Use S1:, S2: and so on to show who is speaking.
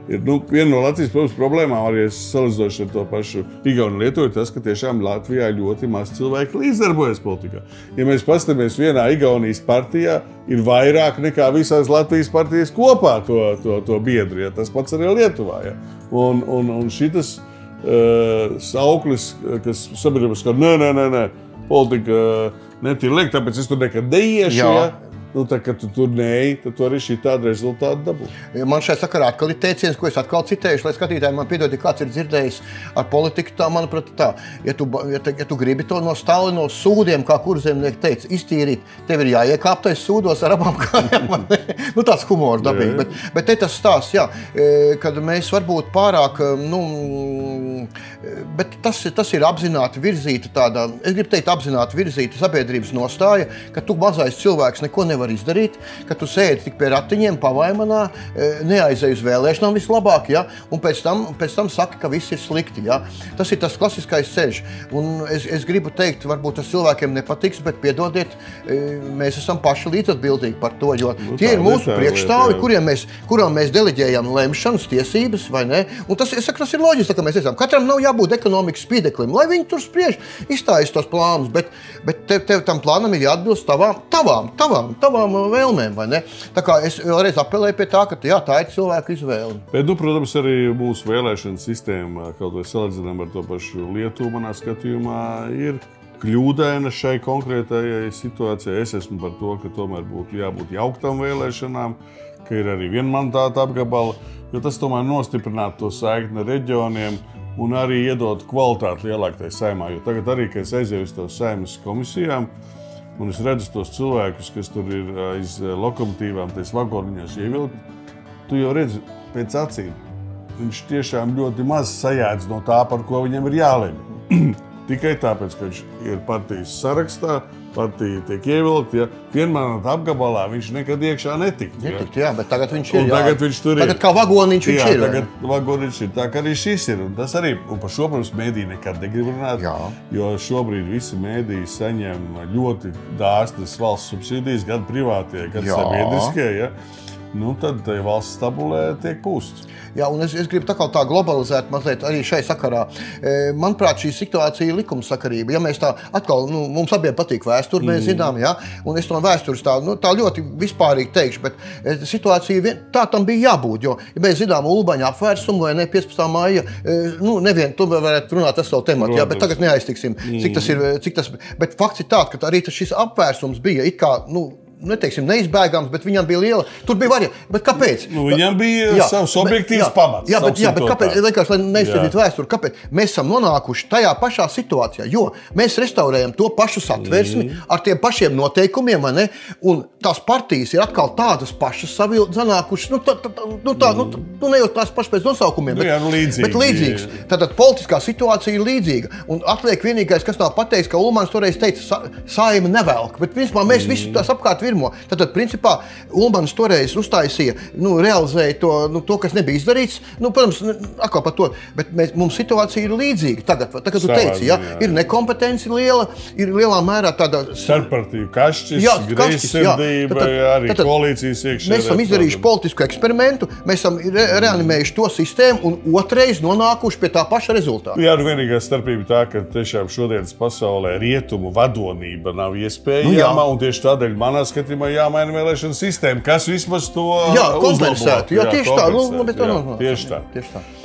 S1: viena no Latvijas problēmām, arī salīdzinoši ar to pašu Igauniju un Lietuvu, ir tas, ka tiešām Latvijā ļoti maz cilvēki līdzdarbojas politikā. Ja mēs paskatāmies vienā Igaunijas partijā, ir vairāk nekā visās Latvijas partijas kopā to biedru, ja? Tas pats arī Lietuvā. Ja? Un šitas sauklis, kas sabiedrības, ka nē, politika netīra liek, tāpēc es tur nekad neiešu. Ja? Nu, tā, kad tu tur neej, tad tu arī šī tāda rezultāta dabū.
S2: Man šajā sakarā atkal ir teiciens, ko es atkal citējuši, lai skatītāji man piedod, ja kāds ir dzirdējis ar politiku, tā, manuprāt, tā. Ja tu gribi to no Stalina, no sūdiem, kā kurzemnieki teica, iztīrīt, tev ir jāiekāptais sūdos ar abām kājām. Nu, tāds humors dabīgi. Bet te tas stāsts, jā, kad mēs varbūt pārāk, bet tas ir apzināti virzīta tāda, es gribu teikt, apzināti virzīta sabiedrības nostāja, ka tu mazais cilvēks neko nevar izdarīt, ka tu sēdi tik pie ratiņiem pavaimanā, neaizēj uz vēlēšanām vislabāk, ja? Un pēc tam saka, ka viss ir slikti. Ja? Tas ir tas klasiskais ceļš. Un es gribu teikt, varbūt tas cilvēkiem nepatiks, bet piedodiet, mēs esam paši līdzatbildīgi par to, jo tie ir mūsu priekšstāvi, kurām mēs deleģējam lemšanas tiesības, vai ne? Un tas ir loģiski, ka mēs esam. Katram nav jābūt ekonomikas spīdeklim, lai viņi tur spriež, izstājas tos plānus, bet tev tam plānam ir jāatbilst tavām vēlmēm, vai ne? Tā kā es vēlreiz apelēju pie tā, ka jā, tā ir cilvēku izvēle.
S1: Bet, protams, arī mūsu vēlēšana sistēma, kaut vai salīdzinām ar to pašu Lietuvu, manā skatījumā, ir kļūdaina šai konkrētajai situācijai. Es esmu par to, ka tomēr būtu jābūt jauktām vēlēšanām, ka ir arī vienmandāta apgabala, jo tas tomēr nostiprinātu to saikni ar reģioniem un arī iedot kvalitāti lielākai saimā. Jo tagad arī, kad es aizēju uz tās saimas komisijām, un es redzu tos cilvēkus, kas tur ir aiz lokomotīvām, tais vagoniņos ievilkt, tu jau redzi pēc acīm. Viņš tiešām ļoti maz sajēdz no tā, par ko viņam ir jālemj. Tikai tāpēc, ka viņš ir partijas sarakstā, partija tiek ievilkta, ja vienmandāta apgabalā viņš nekad iekšā netiktu.
S2: Jā, bet tagad viņš ir.
S1: Tagad viņš tur ir.
S2: Tagad kā vagoniņš viņš ir.
S1: Jā, tagad vagoniņš ir. Tā kā arī šis ir. Un tas arī, un par šo, protams, mēdī nekad negrib runāt, jo šobrīd visi mēdī saņem ļoti dāsnas valsts subsīdijas, gan privātie, gan sabiedriskie, ja. Nu, tad valsts tabulē tiek pūsts.
S2: Jā, un es gribu tā globalizēt mazliet arī šai sakarā. Manuprāt, šī situācija ir likumsakarība. Ja mēs tā atkal, mums abiem patīk vēsturi, mēs zinām, ja? Un es to vēstures tā ļoti vispārīgi teikšu, bet situācija tā tam bija jābūt, jo, ja mēs zinām Ulbaņa apvērsumu vai ne 15. maija, nevien, tu varētu runāt ar savu tematu, jā, bet tagad neaiztiksim, cik tas, bet fakts ir tāds, ka arī šis apvērsums bija it kā, neteiksim, neizbēgams, bet viņam bija liela. Tur bija varianti. Bet kāpēc?
S1: Viņam bija savs objektīvs pamats.
S2: Jā, bet kāpēc? Liekas, lai neizstāstītu vēsturi, kāpēc? Mēs esam nonākuši tajā pašā situācijā, jo mēs restaurējam to pašu satversmi ar tiem pašiem noteikumiem, vai ne? Un tās partijas ir atkal tādas pašas sanākušas, nejūt tās pašas pēc nosaukumiem, bet līdzīgas. Tātad politiskā situācija ir līdzīga. Un atliek vienīgais, kas nav pateiks, ka Ulmans toreiz teica, saima nevelk, bet principā mēs visi tās apkārt virmo. Tātad, principā, Ulmans toreiz uztaisīja, realizēja to, kas nebija izdarīts. Protams, atkal par to, bet mums situācija ir līdzīga. Tagad tu teici, ja, ir nekompetenci liela, ir lielā mērā tāda...
S1: Starppartiju kašķis, greizsirdība, arī koalīcijas iekšē.
S2: Mēs esam izdarījuši politisku eksperimentu, mēs esam reanimējuši to sistēmu un otrais nonākuši pie tā paša rezultāta.
S1: Jā, vienīgā starpība tā, ka tiešām šodienas pasaulē rietumu vadonība nav iespējama, un tieši tādēļ manā skatījumā jāmaina vēlēšana sistēma, kas vismaz to uzlabo.
S2: Jā, kompensētu. Jā, tieši tā.
S1: Tieši tā.